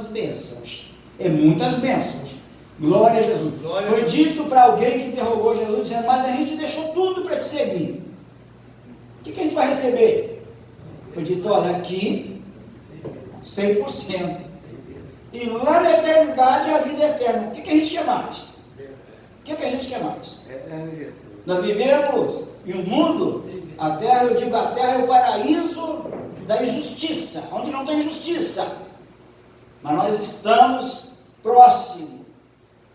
bênçãos. É muitas bênçãos. Glória a Jesus. Glória Foi a Deus. dito para alguém que interrogou Jesus, dizendo: mas a gente deixou tudo para te seguir. O que a gente vai receber? Foi dito: olha, aqui 100%. E lá na eternidade é a vida eterna. O que a gente quer mais? O que a gente quer mais? Nós vivemos em um mundo, a terra, eu digo, a terra é o paraíso da injustiça, onde não tem justiça. Mas nós estamos próximos,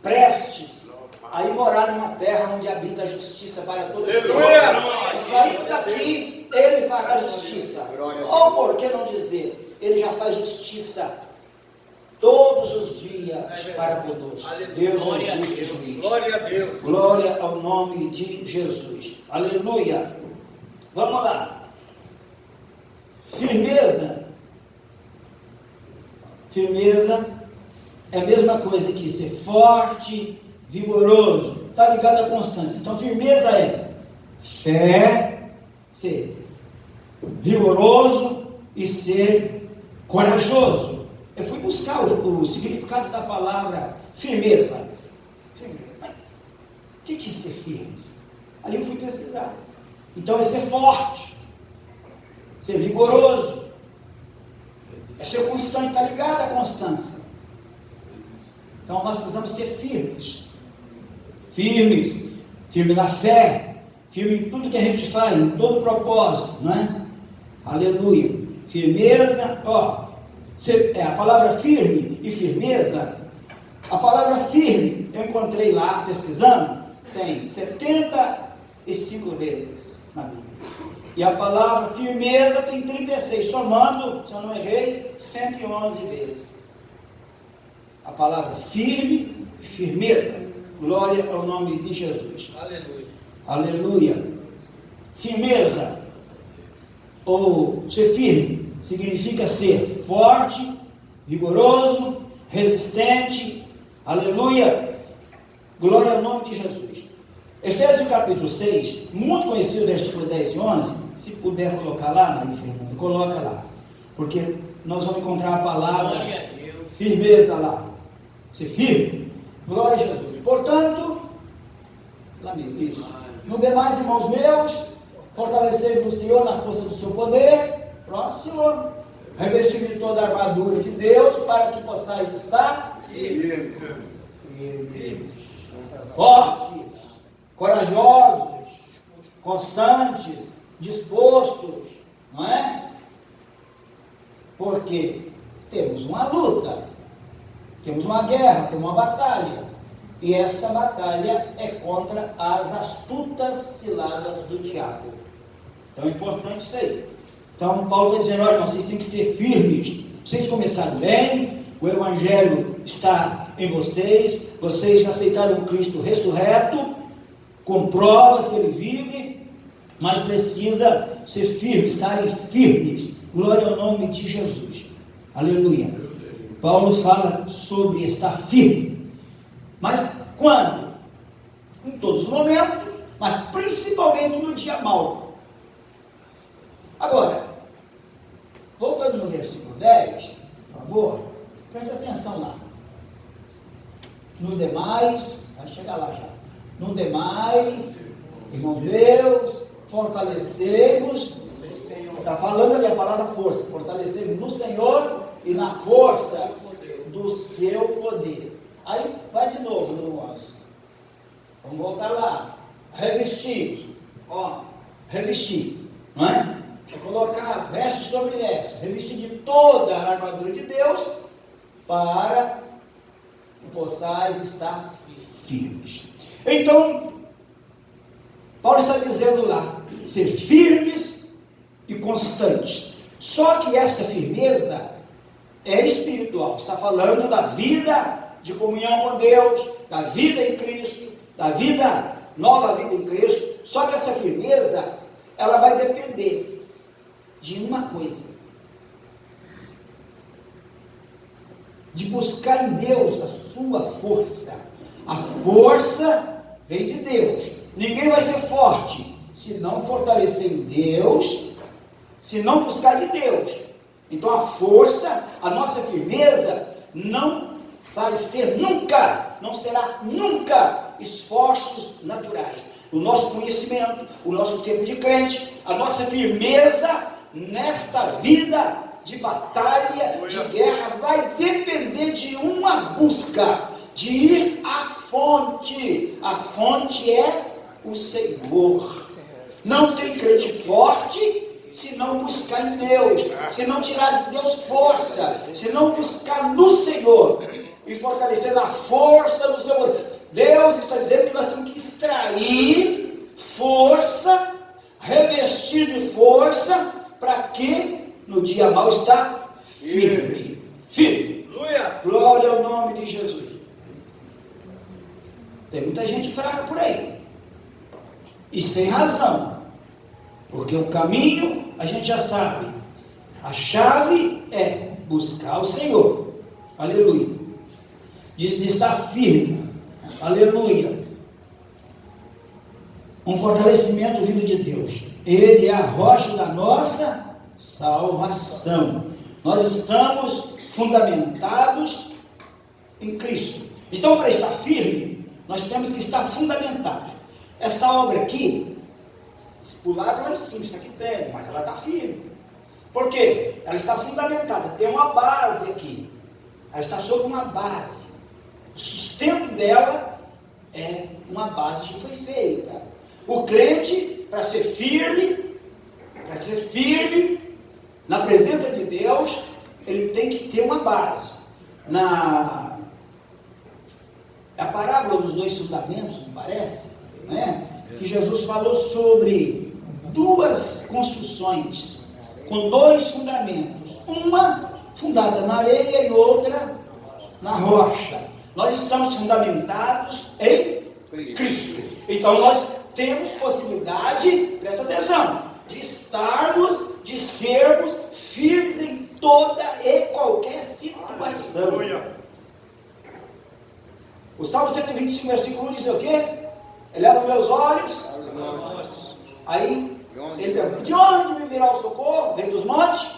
prestes a ir morar numa terra onde habita a justiça para todos. E saindo daqui, Ele fará justiça. Ou por que não dizer, Ele já faz justiça todos os dias para conosco. Deus é justo e juiz. Glória a Deus. Glória ao nome de Jesus. Aleluia. Vamos lá. Firmeza. Firmeza é a mesma coisa que ser forte, vigoroso. Está ligado à constância. Então, firmeza é fé, ser vigoroso e ser corajoso. Eu fui buscar o significado da palavra firmeza. Mas o que é ser firme? Aí eu fui pesquisar. Então é ser forte, ser vigoroso, é ser constante, está ligado à constância. Então nós precisamos ser firmes, firme na fé, firme em tudo que a gente faz, em todo propósito, não é? Aleluia. Firmeza, ó, a palavra firme e firmeza, a palavra firme, eu encontrei lá pesquisando, tem 75 vezes na Bíblia. E a palavra firmeza tem 36, somando, se eu não errei, 111 vezes. A palavra firme, firmeza. Glória ao nome de Jesus. Aleluia. Aleluia. Firmeza, ou ser firme, significa ser forte, vigoroso, resistente. Aleluia. Glória ao nome de Jesus. Efésios capítulo 6, muito conhecido, versículo 10 e 11, se puder colocar lá, Maria Fernanda, coloca lá, porque nós vamos encontrar a palavra firmeza lá, ser firme, glória a Jesus. Portanto, lá mesmo, isso. No demais, irmãos meus, fortalecei-vos no Senhor na força do seu poder, próximo, revestir de toda a armadura de Deus, para que possais estar firmes, fortes, corajosos, constantes, dispostos, não é? Porque temos uma luta, temos uma guerra, temos uma batalha, e esta batalha é contra as astutas ciladas do diabo. Então é importante isso aí. Então Paulo está dizendo: olha, vocês têm que ser firmes, vocês começaram bem, o Evangelho está em vocês, vocês aceitaram o Cristo ressurreto, com provas que Ele vive, mas precisa ser firme, estarem firmes. Glória ao nome de Jesus. Aleluia. Paulo fala sobre estar firme. Mas quando? Em todos os momentos, mas principalmente no dia mau. Agora, voltando no versículo 10, por favor, preste atenção lá. No demais, vai chegar lá já. No demais, irmãos meus, fortalecei-vos. Está falando ali a palavra força. Fortalecei-vos no Senhor e na força do seu poder. Aí vai de novo no 11. Vamos voltar lá. Revestir. Ó, revestir. Não é? É colocar veste sobre veste. Revestir de toda a armadura de Deus para que possais estar firmes. Então, Paulo está dizendo lá, ser firmes e constantes. Só que esta firmeza é espiritual. Está falando da vida de comunhão com Deus, da vida em Cristo, da vida, nova vida em Cristo. Só que essa firmeza, ela vai depender de uma coisa: de buscar em Deus a sua força. A força vem de Deus. Ninguém vai ser forte se não fortalecer em Deus, se não buscar de Deus. Então a força, a nossa firmeza não vai ser nunca, não será nunca esforços naturais. O nosso conhecimento, o nosso tempo de crente, a nossa firmeza nesta vida de batalha, de guerra, vai depender de uma busca, de ir à fonte. A fonte é o Senhor. Não tem crente forte se não buscar em Deus, se não tirar de Deus força, se não buscar no Senhor e fortalecer a força do seu poder. Deus está dizendo que nós temos que extrair força, revestir de força, para que no dia mau está firme. Firme. Glória ao nome de Jesus. Tem muita gente fraca por aí, e sem razão, porque o caminho a gente já sabe, a chave é buscar o Senhor, aleluia, diz de estar firme, aleluia, um fortalecimento vindo de Deus. Ele é a rocha da nossa salvação. Nós estamos fundamentados em Cristo. Então, para estar firme, nós temos que estar fundamentados. Esta obra aqui, pular lá em cima, isso aqui tem, mas ela está firme. Por quê? Ela está fundamentada, tem uma base aqui. Ela está sobre uma base. O sustento dela é uma base que foi feita. O crente, para ser firme na presença de Deus, ele tem que ter uma base. A parábola dos dois fundamentos, me parece, né? Que Jesus falou sobre duas construções com dois fundamentos, uma fundada na areia e outra na rocha. Nós estamos fundamentados em Cristo. Então nós temos possibilidade, presta atenção, de sermos firmes em toda e qualquer situação. O Salmo 125, versículo 1 diz o quê? Eleva meus olhos. Aí ele pergunta: de onde me virá o socorro? Vem dos montes?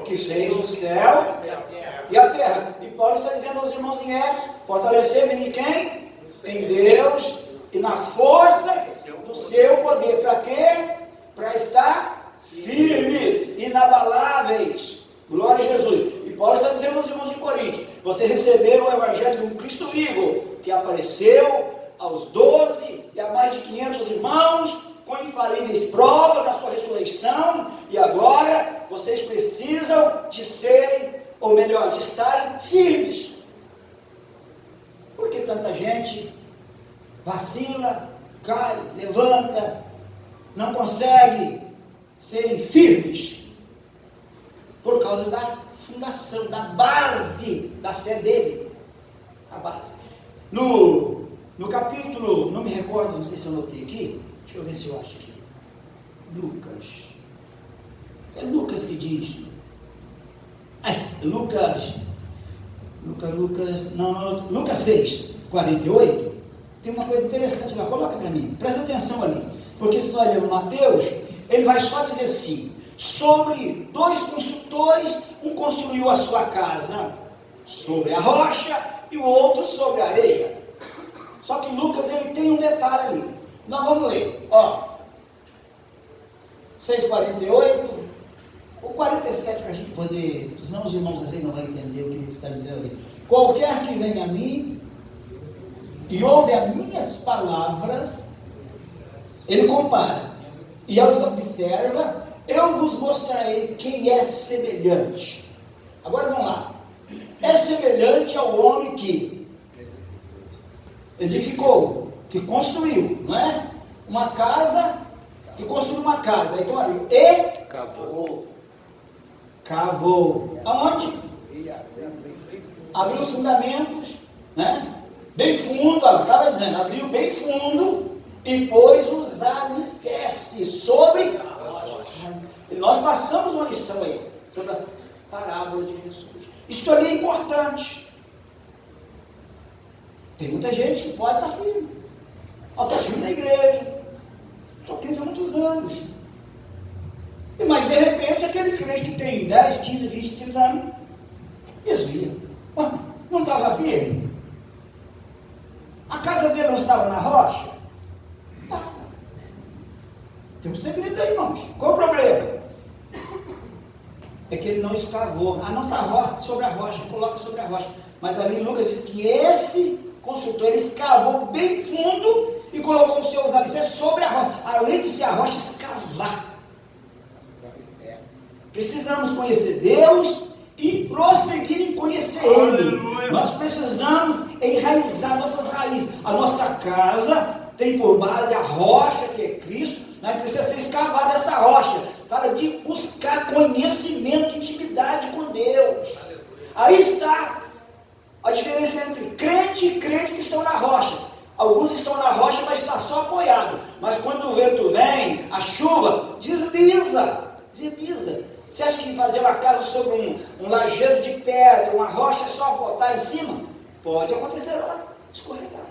Que fez o céu e a terra. E Paulo está dizendo aos irmãos em Éfeso: fortalecer-me em quem? Em Deus e na força do seu poder. Para quê? Para estar firmes, inabaláveis. Glória a Jesus. E Paulo está dizendo aos irmãos de Corinto: vocês receberam o evangelho do Cristo vivo, que apareceu aos 12 e a mais de 500 irmãos, com infalíveis provas da sua ressurreição, e agora vocês precisam de serem, ou melhor, de estarem firmes. Por que tanta gente vacila, cai, levanta, não consegue serem firmes? Por causa da fundação, da base da fé dele. A base. No capítulo, não me recordo, não sei se eu anotei aqui, deixa eu ver se eu acho aqui. Lucas. É Lucas que diz. Lucas 6, 48. Tem uma coisa interessante lá, coloca para mim, presta atenção ali. Porque se nós lermos Mateus, ele vai só dizer assim: sobre dois construtores, um construiu a sua casa sobre a rocha e o outro sobre a areia. Só que Lucas, ele tem um detalhe ali. Nós vamos ler, 6,48, o 47, para a gente poder, senão os irmãos assim não vão entender o que ele está dizendo ali. Qualquer que venha a mim e ouve as minhas palavras, ele compara e os observa, eu vos mostrarei quem é semelhante. Agora vamos lá. É semelhante ao homem que edificou, que construiu, não é? Uma casa, que construiu uma casa, então ali, e cavou. Aonde? Abriu os fundamentos, né? Bem fundo, ela estava dizendo, abriu bem fundo e pôs os alicerces sobre. E nós passamos uma lição aí sobre as parábolas de Jesus. Isso ali é importante. Tem muita gente que pode estar firme. Estou firme na igreja, estou crente há muitos anos. Mas de repente aquele crente que tem 10, 15, 20, 30 anos desvia. Ué, não estava firme? A casa dele não estava na rocha? Estava. Tem um segredo aí, irmãos. Qual o problema? É que ele não escavou. Ah, não está sobre a rocha, coloca sobre a rocha. Mas ali Lucas diz que esse construtor, ele escavou bem fundo e colocou os seus alicerces sobre a rocha. Além de ser a rocha, escavar. Precisamos conhecer Deus e prosseguir em conhecer Ele. Nós precisamos enraizar nossas raízes. A nossa casa tem por base a rocha que é Cristo. Nós precisamos ser escavada essa rocha. Fala de buscar conhecimento, intimidade com Deus. Aí está a diferença entre crente e crente que estão na rocha. Alguns estão na rocha, mas está só apoiado. Mas quando o vento vem, a chuva, desliza. Você acha que fazer uma casa sobre um lajedo de pedra, uma rocha, é só botar em cima? Pode acontecer lá, escorregar.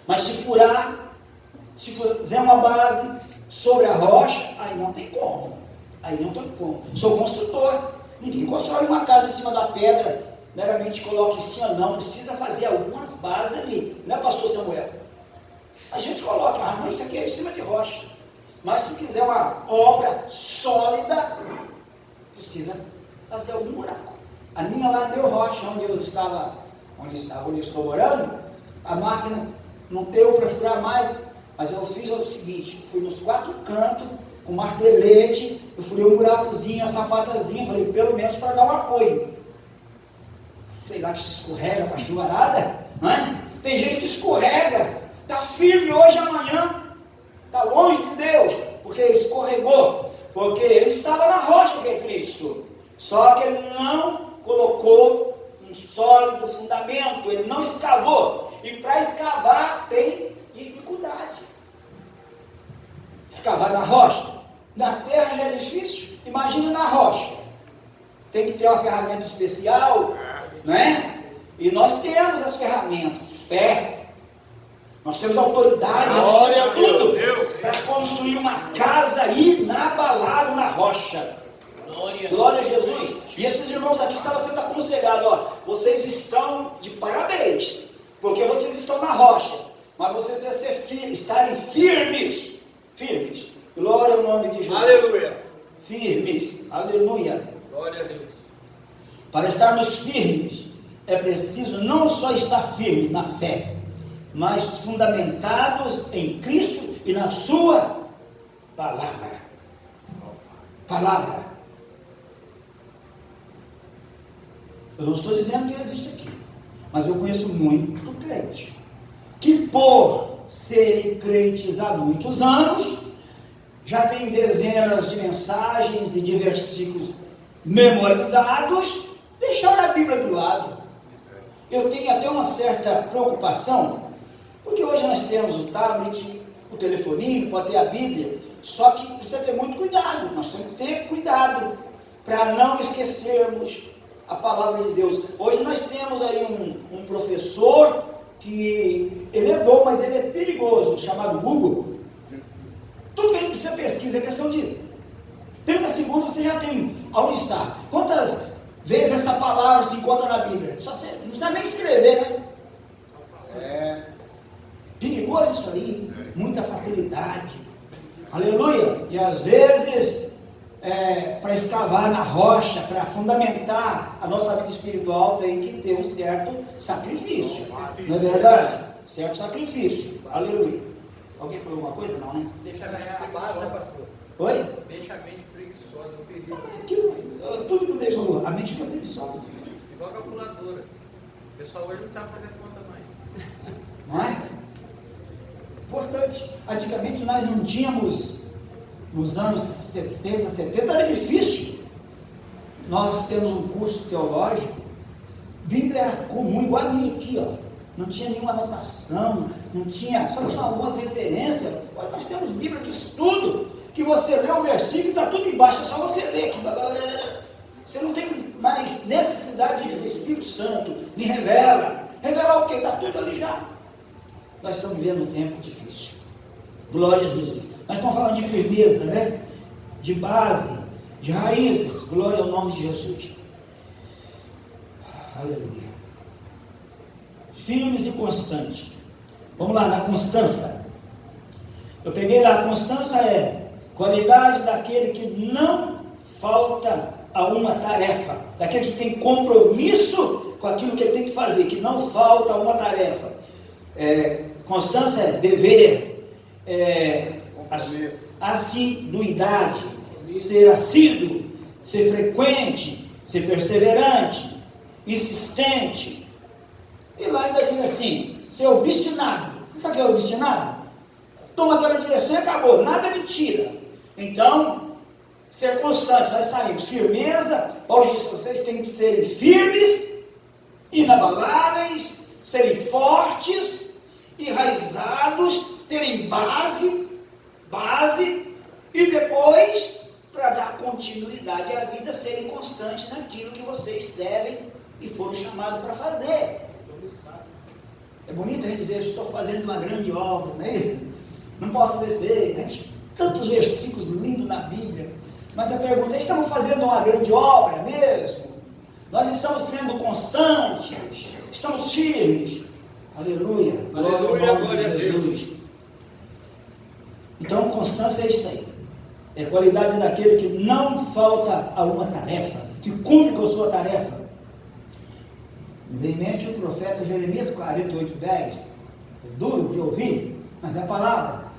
Mas se furar, se fizer uma base sobre a rocha, aí não tem como. Sou construtor. Ninguém constrói uma casa em cima da pedra, meramente coloca em cima, não. Precisa fazer algumas bases ali. Não é, pastor Samuel? A gente coloca, mas isso aqui é em cima de rocha. Mas se quiser uma obra sólida, precisa fazer algum buraco. A minha lá deu rocha, onde eu estou morando, a máquina não deu para furar mais, mas eu fiz o seguinte, fui nos 4 cantos, com martelete, eu furei um buracozinho, a sapatazinha, falei, pelo menos para dar um apoio. Sei lá que se escorrega com a chuvarada, não é? Tem gente que escorrega, está firme hoje, amanhã, está longe de Deus, porque escorregou, porque ele estava na rocha que é Cristo, só que ele não colocou um sólido fundamento, ele não escavou, e para escavar tem dificuldade. Escavar na rocha, na terra já é difícil, imagina na rocha, tem que ter uma ferramenta especial, não é? E nós temos as ferramentas, fé, nós temos autoridade, tudo, para construir uma casa inabalável na rocha. Glória a Jesus. E esses irmãos aqui estavam sendo aconselhados, ó, vocês estão de parabéns, porque vocês estão na rocha, mas vocês devem estarem firmes. Glória ao nome de Jesus. Aleluia. Firmes. Aleluia. Glória a Deus. Para estarmos firmes, é preciso não só estar firmes na fé, mas fundamentados em Cristo e na sua palavra. Eu não estou dizendo que existe aqui, mas eu conheço muito crente, que por serem crentes há muitos anos, já tem dezenas de mensagens e de versículos memorizados, deixaram a Bíblia do lado. Eu tenho até uma certa preocupação, porque hoje nós temos o tablet, o telefoninho, pode ter a Bíblia, só que precisa ter muito cuidado, nós temos que ter cuidado, para não esquecermos a palavra de Deus. Hoje nós temos aí um professor, que ele é bom, mas ele é perigoso, chamado Google. Tudo que a gente precisa pesquisa é questão de 30 segundos, você já tem aonde está. Quantas vezes essa palavra se encontra na Bíblia? Só você não precisa nem escrever, né? Perigoso isso aí, muita facilidade. Aleluia. E às vezes, para escavar na rocha, para fundamentar a nossa vida espiritual, tem que ter um certo sacrifício. Não é verdade? Certo sacrifício. Aleluia. Alguém falou alguma coisa? Não, né? Deixa a mente preguiçosa, pastor. Oi? Deixa a mente preguiçosa, não perigo. Tudo que eu deixo, a mente fica preguiçosa. Igual a calculadora. O pessoal hoje não sabe fazer conta mais. Não é? Importante. Antigamente nós não tínhamos, nos anos 60, 70, era difícil. Nós temos um curso teológico, Bíblia era comum, igual a minha aqui, ó. Não tinha nenhuma anotação, só tinha algumas referências. Hoje nós temos Bíblia de estudo, que você lê um versículo e está tudo embaixo, é só você ler. Você não tem mais necessidade de dizer Espírito Santo, me revela. Revelar o quê? Está tudo ali já. Nós estamos vivendo um tempo difícil. Glória a Jesus. Nós estamos falando de firmeza, né? De base, de raízes. Glória ao nome de Jesus. Aleluia. Firmes e constantes. Vamos lá, na constância. Eu peguei lá, a constância é qualidade daquele que não falta a uma tarefa, daquele que tem compromisso com aquilo que ele tem que fazer, que não falta a uma tarefa. Constância é dever, assiduidade, ser assíduo, ser frequente, ser perseverante, insistente. E lá ainda diz assim, ser obstinado. Você sabe o que é obstinado? Toma aquela direção e acabou, nada me tira. Então, ser constante, nós saímos. Firmeza, Paulo diz que vocês têm que serem firmes, inabaláveis, serem fortes, enraizados, terem base, e depois, para dar continuidade à vida, serem constantes naquilo que vocês devem e foram chamados para fazer. É bonito a gente dizer, eu estou fazendo uma grande obra, não é isso? Não posso descer, né? Tantos versículos lindos na Bíblia, mas a pergunta é, estamos fazendo uma grande obra mesmo? Nós estamos sendo constantes? Estamos firmes? Aleluia, Aleluia, glória a Jesus. Então, constância é isso aí. É qualidade daquele que não falta a uma tarefa, que cumpre com a sua tarefa. Me vem em mente o profeta Jeremias 48:10, é duro de ouvir, mas é a palavra.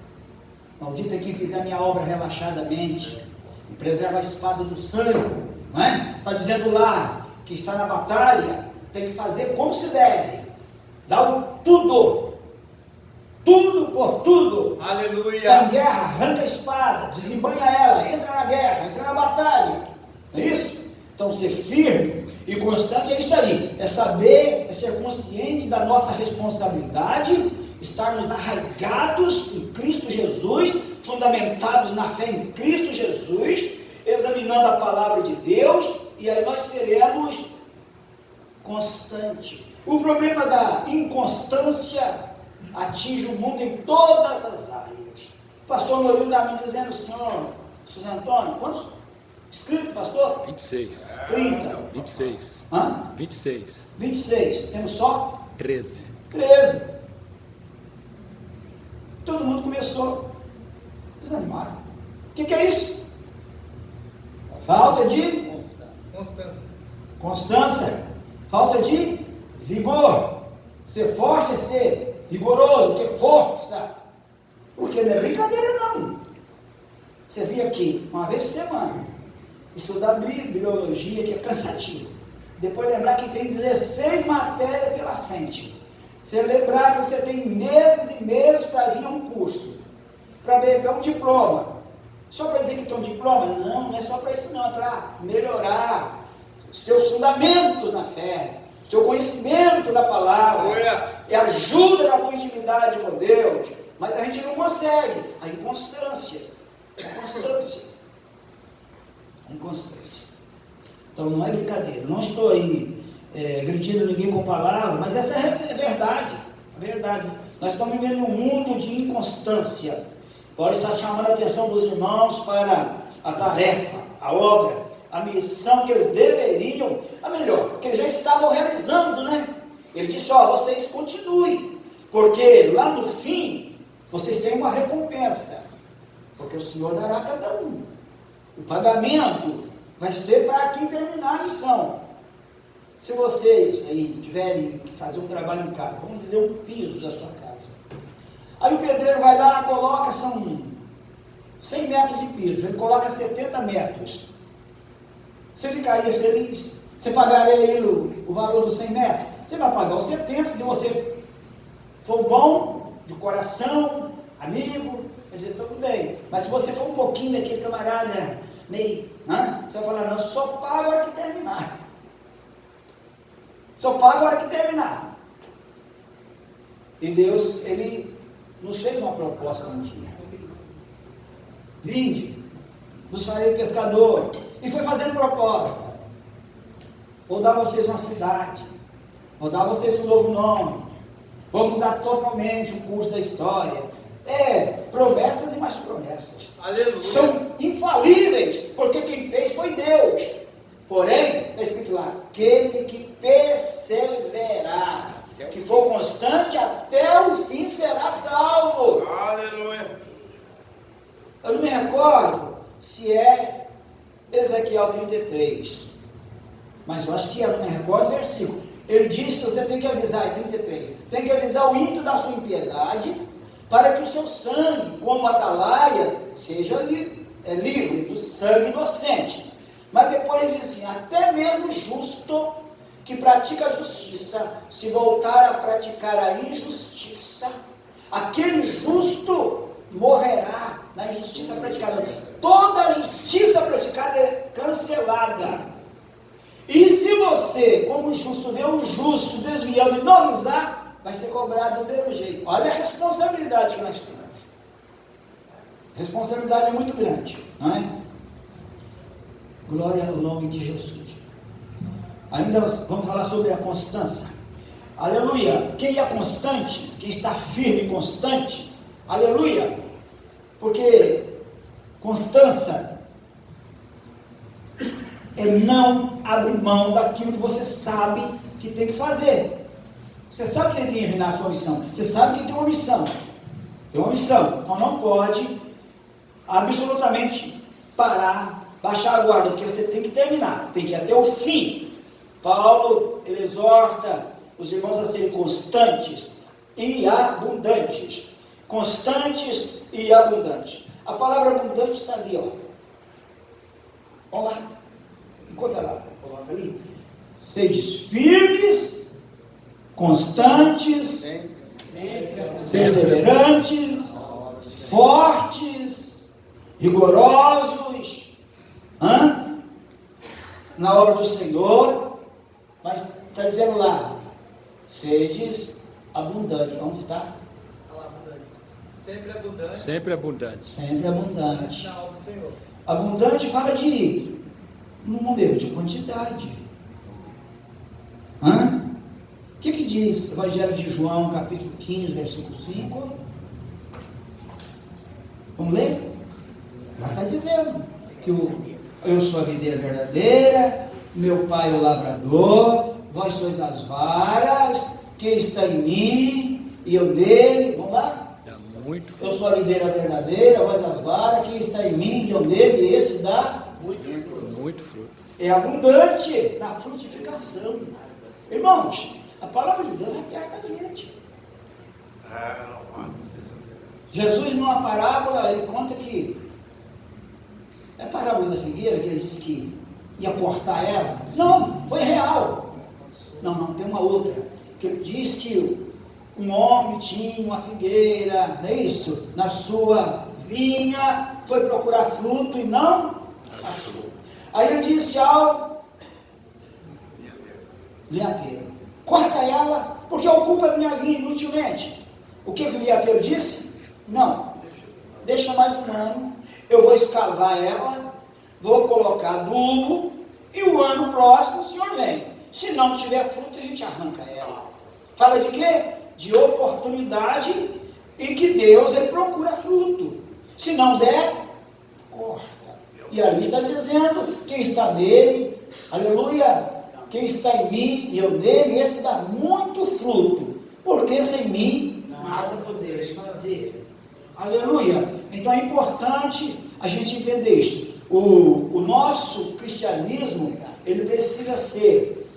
Maldito é quem fizer a minha obra relaxadamente e preserva a espada do sangue, não é? Está dizendo lá que está na batalha, tem que fazer como se deve, dá o tudo por tudo. Aleluia. Está em guerra, arranca a espada, desembanha ela, entra na guerra, entra na batalha, não é isso? Então ser firme e constante é isso aí, é saber, é ser consciente da nossa responsabilidade, estarmos arraigados em Cristo Jesus, fundamentados na fé em Cristo Jesus, examinando a palavra de Deus, e aí nós seremos constantes. O problema da inconstância atinge o mundo em todas as áreas. O pastor Norildo está me dizendo, senhor Antônio, quantos inscritos, pastor? 26. 30. 26. Hã? 26. 26. Temos só? 13. 13. Todo mundo começou desanimado. O que é isso? Falta de constância. Falta de vigor. Ser forte é ser vigoroso, ter força. Porque não é brincadeira não. Você vem aqui uma vez por semana, estudar biologia, que é cansativo. Depois lembrar que tem 16 matérias pela frente. Você lembrar que você tem meses e meses para vir a um curso, para pegar um diploma. Só para dizer que tem um diploma? Não, não é só para isso não, é para melhorar os teus fundamentos na fé, o teu conhecimento da palavra, e ajuda na tua intimidade com Deus. Mas a gente não consegue. A inconstância. Então não é brincadeira. Não estou aí agredindo ninguém com palavras, mas essa é verdade. Nós estamos vivendo um mundo de inconstância. Paulo está chamando a atenção dos irmãos para a tarefa, a obra, a missão que eles deveriam, que eles já estavam realizando, né? Ele disse, vocês continuem, porque lá no fim, vocês têm uma recompensa, porque o Senhor dará a cada um. O pagamento vai ser para quem terminar a missão. Se vocês aí tiverem que fazer um trabalho em casa, vamos dizer um piso da sua casa, aí o pedreiro vai lá, coloca, são 100 metros de piso, ele coloca 70 metros, você ficaria feliz? Você pagaria ele o valor dos 100 metros? Você vai pagar os 70, se você for bom, de coração, amigo, quer dizer, tudo bem. Mas se você for um pouquinho daquele camarada, meio, você vai falar, não, só pago a hora que terminar. Só pago a hora que terminar. E Deus, Ele nos fez uma proposta um dia. Vinde, vos farei pescador. E foi fazendo proposta. Vou dar a vocês uma cidade. Vou dar a vocês um novo nome. Vou mudar totalmente o curso da história. Promessas e mais promessas. Aleluia. São infalíveis, porque quem fez foi Deus. Porém, está escrito lá, aquele que persevera me recordo o versículo. Ele diz que você tem que avisar, é 33, tem que avisar o ímpio da sua impiedade, para que o seu sangue, como atalaia, seja livre do sangue inocente. Mas depois ele diz assim, até mesmo o justo que pratica a justiça, se voltar a praticar a injustiça, aquele justo morrerá na injustiça praticada. Toda a justiça praticada é cancelada. E se você, como justo, vê o justo desviando e não avisar, vai ser cobrado do mesmo jeito. Olha a responsabilidade que nós temos. A responsabilidade é muito grande, não é? Glória ao nome de Jesus. Ainda vamos falar sobre a constância. Aleluia. Quem é constante, quem está firme e constante, aleluia. Porque constância é não abrir mão daquilo que você sabe que tem que fazer. Você sabe que tem que terminar a sua missão. Você sabe que tem uma missão. Tem uma missão. Então não pode absolutamente parar, baixar a guarda, porque você tem que terminar. Tem que ir até o fim. Paulo, ele exorta os irmãos a serem constantes e abundantes. Constantes e abundantes. A palavra abundante está ali, ó. Vamos lá. Encontra lá. Coloca ali. Sedes firmes, constantes, perseverantes, fortes, rigorosos, na obra do Senhor. Mas está dizendo lá, sedes abundantes. Onde está? Sempre abundante. Sempre abundante. Sempre abundante. Na obra do Senhor. Abundante fala de número, de quantidade. O que diz o Evangelho de João, capítulo 15, versículo 5? Vamos ler? Lá está dizendo que eu sou a videira verdadeira, meu pai é o lavrador, vós sois as varas, quem está em mim e eu nele. Vamos lá? Muito Eu sou a videira verdadeira, vós as varas, quem está em mim e eu nele, e este dá muito fruto. é abundante na frutificação. Irmãos, a palavra de Deus aperta a gente. Jesus, numa parábola, ele conta que é a parábola da figueira, que ele disse que ia cortar ela. Não, foi real. Não, tem uma outra, que ele diz que um homem tinha uma figueira, não é isso? Na sua vinha, foi procurar fruto e não achou. Aí ele disse ao vinhateiro, corta ela, porque ocupa a minha vinha inutilmente. O que o vinhateiro disse? Não, deixa mais um ano, eu vou escavar ela, vou colocar adubo, e o ano próximo o senhor vem. Se não tiver fruto, a gente arranca ela. Fala de quê? De oportunidade, e que Deus, ele procura fruto. Se não der, corta. E ali está dizendo, quem está nele, aleluia, quem está em mim e eu nele, esse dá muito fruto, porque sem mim nada poderes fazer. Aleluia. Então é importante a gente entender isso. O nosso cristianismo, ele precisa ser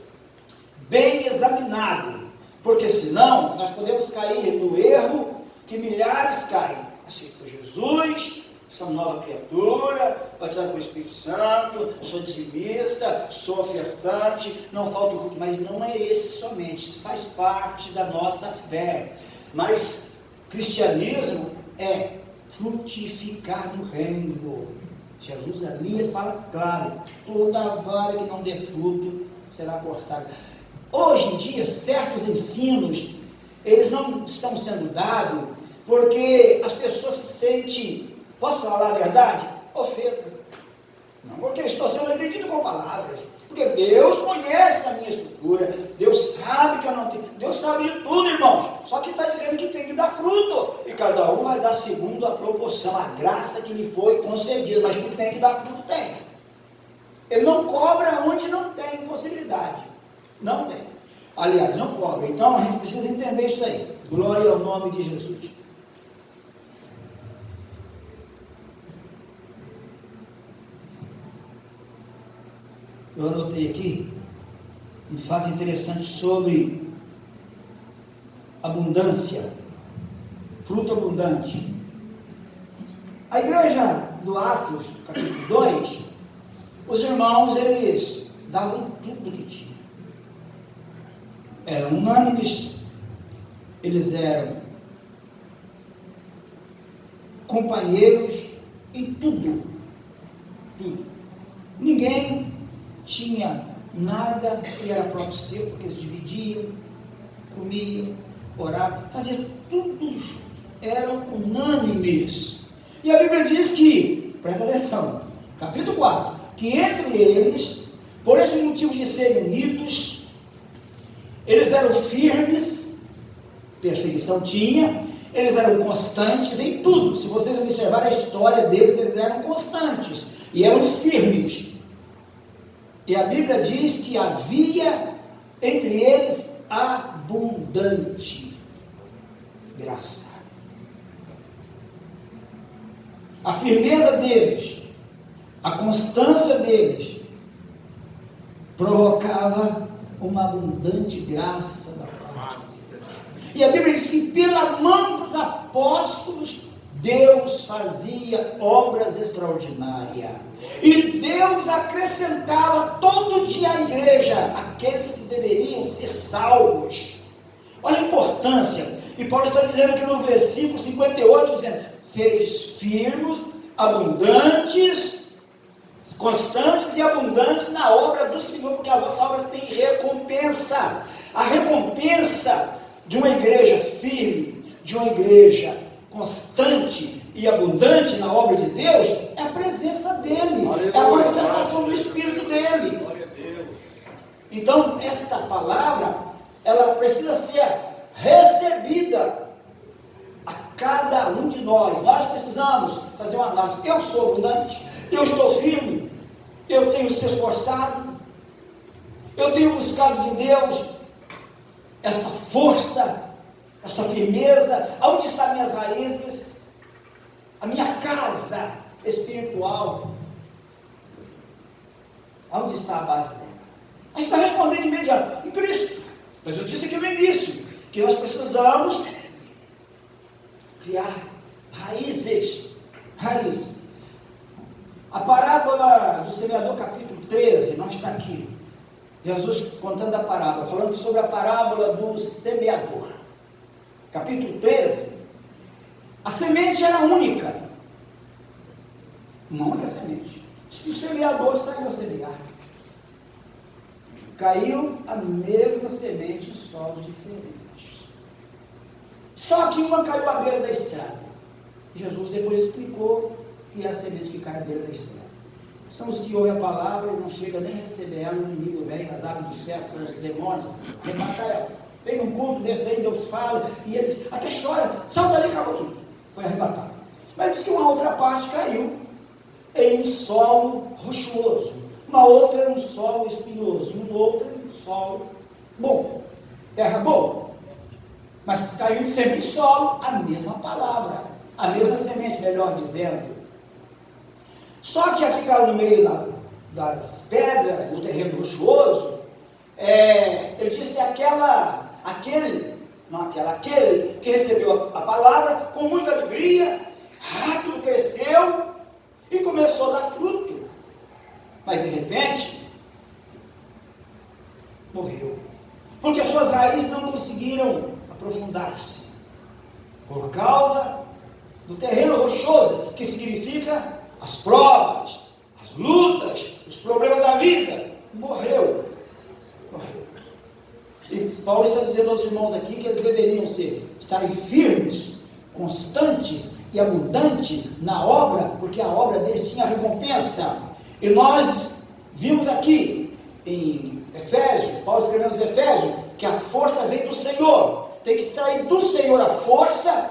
bem examinado, porque senão nós podemos cair no erro que milhares caem. Aceitou Jesus, sou nova criatura, batizado com o Espírito Santo, sou dizimista, sou ofertante, não falta o culto, mas não é esse somente, isso faz parte da nossa fé. Mas cristianismo é frutificar no reino. Jesus ali, ele fala claro, toda vara que não dê fruto será cortada. Hoje em dia, certos ensinos, eles não estão sendo dados, porque as pessoas se sentem, posso falar a verdade? Ofensa. Não porque estou sendo agredido com palavras, porque Deus conhece a minha estrutura, Deus sabe que eu não tenho, Deus sabe de tudo, irmãos, só que está dizendo que tem que dar fruto, e cada um vai dar segundo a proporção, a graça que lhe foi concedida, mas que tem que dar fruto, tem. Ele não cobra onde não tem possibilidade, não tem, aliás, não cobra. Então a gente precisa entender isso aí. Glória ao nome de Jesus. Eu anotei aqui, um fato interessante sobre abundância, fruto abundante. A igreja do Atos, capítulo 2, os irmãos, eles davam tudo que tinham. Eram unânimes, eles eram companheiros em tudo. Tudo. Ninguém tinha nada que era próprio seu, porque eles dividiam, comiam, oravam, faziam tudo, eram unânimes. E a Bíblia diz que, presta atenção, capítulo 4, que entre eles, por esse motivo de serem unidos, eles eram firmes, perseguição tinha, eles eram constantes em tudo. Se vocês observarem a história deles, eles eram constantes e eram firmes. E a Bíblia diz que havia entre eles abundante graça. A firmeza deles, a constância deles, provocava uma abundante graça da parte de Deus. E a Bíblia diz que pela mão dos apóstolos, Deus fazia obras extraordinárias. E Deus acrescentava todo dia à igreja aqueles que deveriam ser salvos. Olha a importância. E Paulo está dizendo aqui no versículo 58, dizendo: seres firmes, abundantes, constantes e abundantes na obra do Senhor, porque a vossa obra tem recompensa. A recompensa de uma igreja firme, de uma igreja constante e abundante na obra de Deus, é a presença dele, é a manifestação do Espírito dele. Então, esta palavra, ela precisa ser recebida a cada um de nós. Nós precisamos fazer uma análise. Eu sou abundante, eu estou firme, eu tenho se esforçado, eu tenho buscado de Deus esta força, esta firmeza. Aonde estão minhas raízes? A minha casa espiritual, aonde está a base dela? A gente vai responder de imediato: em Cristo. Mas eu disse aqui no início que nós precisamos criar raízes. A parábola do semeador, capítulo 13, não está aqui. Jesus contando a parábola, falando sobre a parábola do semeador. Capítulo 13, a semente era única, uma única semente. Diz que o semeador saiu a semear. Caiu a mesma semente em solos diferentes. Só que uma caiu à beira da estrada. Jesus depois explicou que é a semente que cai à beira da estrada. São os que ouvem a palavra e não chegam nem a receber ela. O inimigo vem, as aves do céu, são os demônios, arrebatar ela. Vem um culto desse aí, Deus fala, e eles até choram, saiu dali e acabou tudo. Foi arrebatado. Mas diz que uma outra parte caiu em um solo rochoso, uma outra em um solo espinhoso, uma outra em um solo bom, terra boa. Mas caiu sempre em solo a mesma palavra, a mesma semente, melhor dizendo. Só que aqui caiu no meio das pedras, no terreno rochoso, ele disse aquele que recebeu a palavra com muita alegria, rápido cresceu e começou a dar fruto. Mas de repente, morreu. Porque suas raízes não conseguiram aprofundar-se. Por causa do terreno rochoso, que significa as provas, as lutas, os problemas da vida. Morreu. E Paulo está dizendo aos irmãos aqui que eles deveriam estarem firmes, constantes e abundantes na obra, porque a obra deles tinha recompensa. E nós vimos aqui em Efésios, Paulo escrevendo aos Efésios, que a força vem do Senhor. Tem que extrair do Senhor a força,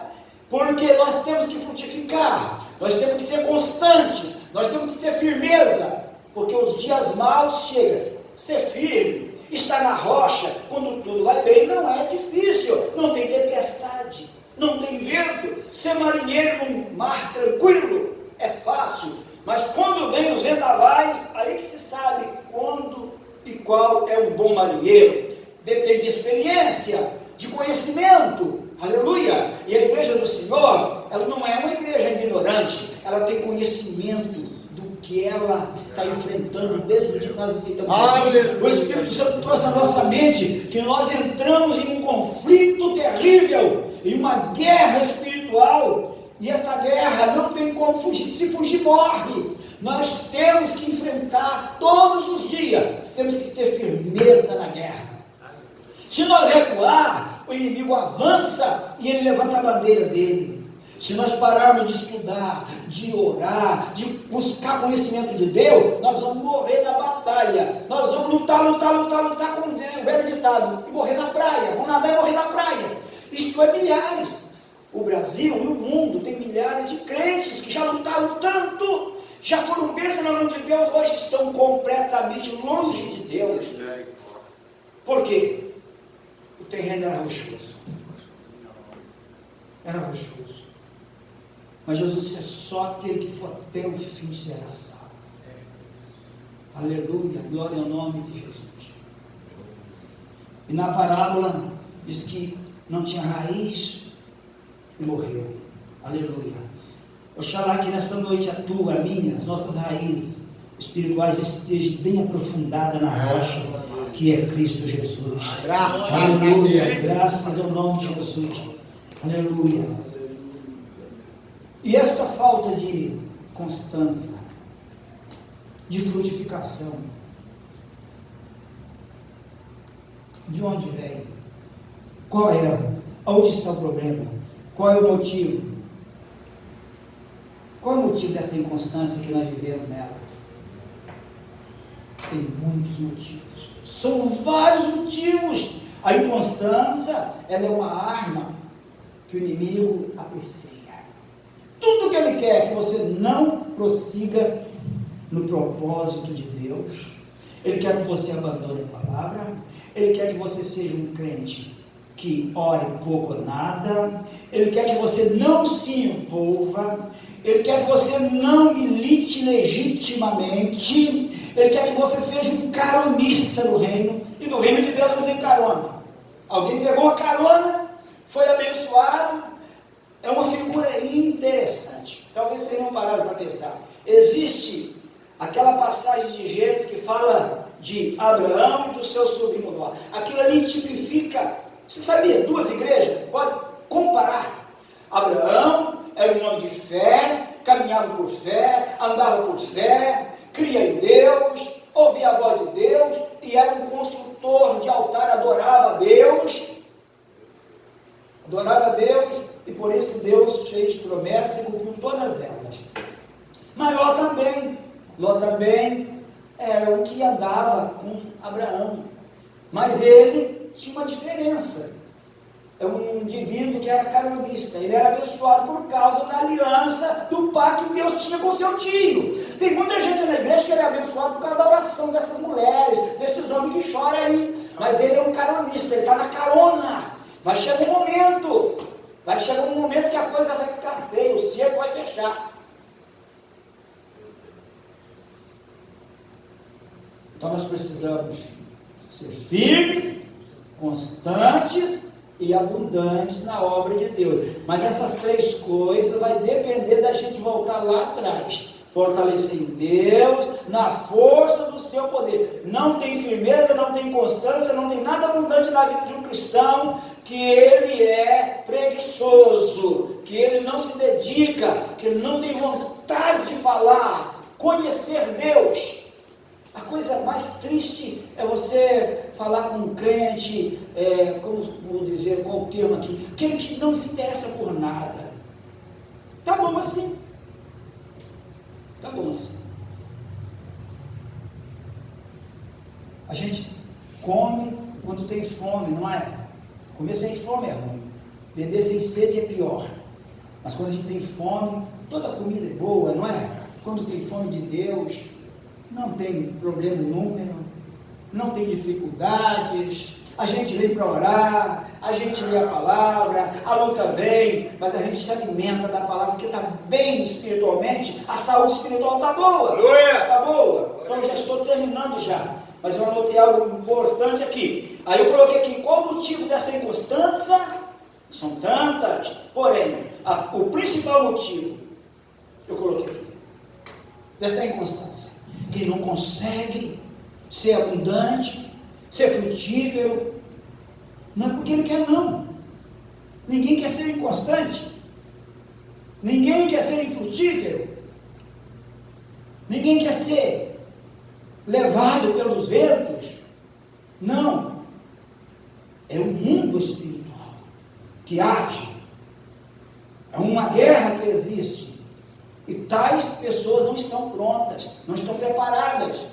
porque nós temos que frutificar, nós temos que ser constantes, nós temos que ter firmeza, porque os dias maus chegam. Ser firme, estar na rocha, quando tudo vai bem, não é difícil, não tem tempestade, não tem vento. Ser marinheiro num mar tranquilo é fácil, mas quando vem os vendavais, aí que se sabe quando e qual é um bom marinheiro. banheiro, depende de experiência, de conhecimento, aleluia. E a igreja do Senhor, ela não é uma igreja ignorante, ela tem conhecimento do que ela está enfrentando desde o dia que nós aceitamos Jesus. O Espírito Santo trouxe à nossa mente que nós entramos em um conflito terrível, em uma guerra espiritual, e essa guerra não tem como fugir. Se fugir, morre. Nós temos que enfrentar todos os dias, temos que ter firmeza na guerra. Se nós recuar, o inimigo avança e ele levanta a bandeira dele. Se nós pararmos de estudar, de orar, de buscar conhecimento de Deus, nós vamos morrer na batalha. Nós vamos lutar, como diz o velho ditado, e morrer na praia. Vamos nadar e morrer na praia. Isto é milhares. O Brasil e o mundo tem milhares de crentes que já lutaram tanto, já foram bênçãos na mão de Deus, hoje estão completamente longe de Deus. Por quê? O terreno era rochoso. Era rochoso. Mas Jesus disse: é só aquele que for até o fim será salvo. Aleluia, glória ao nome de Jesus. E na parábola diz que não tinha raiz e morreu. Aleluia. Oxalá que nesta noite a tua, a minha, as nossas raízes espirituais estejam bem aprofundadas na rocha que é Cristo Jesus. Aleluia. Graças ao nome de Jesus. Aleluia. E esta falta de constância, de frutificação, de onde vem? Qual é? Onde está o problema? Qual é o motivo? Qual é o motivo dessa inconstância que nós vivemos nela? Tem muitos motivos. São vários motivos. A inconstância, ela é uma arma que o inimigo aprecia. Tudo que ele quer é que você não prossiga no propósito de Deus. Ele quer que você abandone a palavra. Ele quer que você seja um crente que ore pouco ou nada. Ele quer que você não se envolva. Ele quer que você não milite legitimamente. Ele quer que você seja um caronista no reino. E no reino de Deus não tem carona. Alguém pegou a carona, foi abençoado. É uma figura interessante. Talvez vocês não pararam para pensar. Existe aquela passagem de Gênesis que fala de Abraão e do seu sobrinho Ló. Aquilo ali tipifica, você sabia, duas igrejas, pode comparar. Abraão era um homem de fé, caminhava por fé, andava por fé, cria em Deus, ouvia a voz de Deus, e era um construtor de altar, adorava a Deus, e por isso Deus fez promessa e cumpriu todas elas. Mas Ló também era o que andava com Abraão, mas ele tinha uma diferença. É um indivíduo que era caronista, ele era abençoado por causa da aliança, do pacto que Deus tinha com seu tio. Tem muita gente na igreja que ele é abençoado por causa da oração dessas mulheres, desses homens que choram aí, mas ele é um caronista, ele está na carona. Vai chegar um momento que a coisa vai ficar feia, o cerco vai fechar. Então nós precisamos ser firmes, constantes e abundantes na obra de Deus. Mas essas três coisas vai depender da gente voltar lá atrás. Fortalecer em Deus, na força do seu poder. Não tem firmeza, não tem constância, não tem nada abundante na vida de um cristão, que ele é preguiçoso, que ele não se dedica, que ele não tem vontade de falar, conhecer Deus. A coisa mais triste é você falar com um crente, como vou dizer, qual o termo aqui, aquele que não se interessa por nada. Tá bom assim. Tá bom assim. A gente come quando tem fome, não é? Comer sem fome é ruim. Beber sem sede é pior. Mas quando a gente tem fome, toda comida é boa, não é? Quando tem fome de Deus, não tem problema número, não tem dificuldades, a gente vem para orar, a gente lê a palavra, a luta vem, mas a gente se alimenta da palavra, porque está bem espiritualmente, a saúde espiritual está boa, está boa. Então já estou terminando já. mas eu anotei algo importante aqui. Aí eu coloquei aqui, qual o motivo dessa inconstância? São tantas, porém, o principal motivo, eu coloquei aqui, dessa inconstância, que não consegue ser abundante, ser frutífero, não é porque ele quer não. Ninguém quer ser inconstante, ninguém quer ser infrutífero, ninguém quer ser levado pelos ventos, não, é o mundo espiritual que age, é uma guerra que existe, e tais pessoas não estão prontas, não estão preparadas